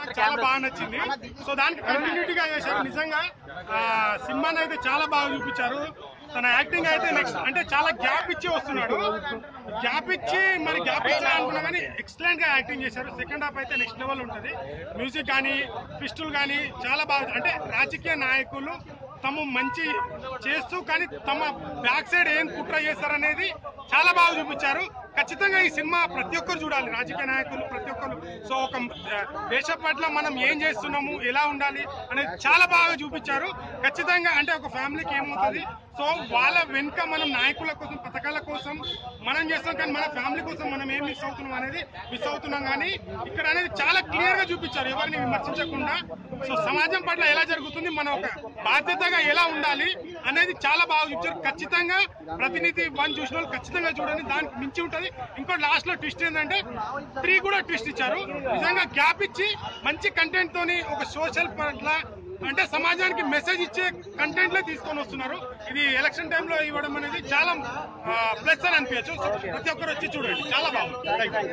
నాకు చాలా బాగా నచ్చింది. సో దానికి కంటిన్యూటీగా చేశారు. నిజంగా సినిమాని అయితే చాలా బాగా చూపించారు. తన యాక్టింగ్ అయితే నెక్స్ట్ అంటే చాలా గ్యాప్ ఇచ్చి వస్తున్నాడు. గ్యాప్ ఇచ్చారనుకున్నా కానీ ఎక్సలెంట్ గా యాక్టింగ్ చేశారు. సెకండ్ హాఫ్ అయితే నెక్స్ట్ లెవెల్ ఉంటుంది. మ్యూజిక్ కానీ పిస్టుల్ కానీ చాలా బాగా అంటే రాజకీయ నాయకులు తమ మంచి చేస్తూ కానీ తమ బ్యాక్ సైడ్ ఏం కుట్ర చేస్తారనేది చాలా బాగా చూపించారు. ఖచ్చితంగా ఈ సినిమా ప్రతి ఒక్కరు చూడాలి. రాజకీయ నాయకులు ప్రతి ఒక్కరు. సో ఒక దేశం పట్ల మనం ఏం చేస్తున్నాము, ఎలా ఉండాలి అనేది చాలా బాగా చూపించారు. ఖచ్చితంగా అంటే ఒక ఫ్యామిలీకి ఏమవుతుంది, సో వాళ్ళ వెనుక మనం నాయకుల కోసం పథకాల కోసం మనం చేస్తాం, కానీ మన ఫ్యామిలీ కోసం మనం ఏం మిస్ అవుతున్నాం అనేది మిస్ అవుతున్నాం. కానీ ఇక్కడ అనేది చాలా క్లియర్ గా చూపించారు, ఎవరిని విమర్శించకుండా. సో సమాజం పట్ల ఎలా జరుగుతుంది, మన ఒక బాధ్యతగా ఎలా ఉండాలి అనేది చాలా బాగా చూపించారు. ఖచ్చితంగా ప్రతినిధి 1 చూసిన వాళ్ళు ఖచ్చితంగా చూడండి. దానికి మించి ఉంటుంది. ఇంకో లాస్ట్ లో ట్విస్ట్ ఏంటంటే 3 కూడా ట్విస్ట్ ఇచ్చారు. నిజంగా గ్యాప్ ఇచ్చి మంచి కంటెంట్ తోని ఒక సోషల్ పట్ల అంటే సమాజానికి మెసేజ్ ఇచ్చే కంటెంట్ లో తీసుకొని వస్తున్నారు. ఇది ఎలక్షన్ టైంలో ఇవ్వడం అనేది చాలా ప్లస్ అని అనిపించచ్చు. ప్రతి ఒక్కరు వచ్చి చూడండి, చాలా బాగుంది.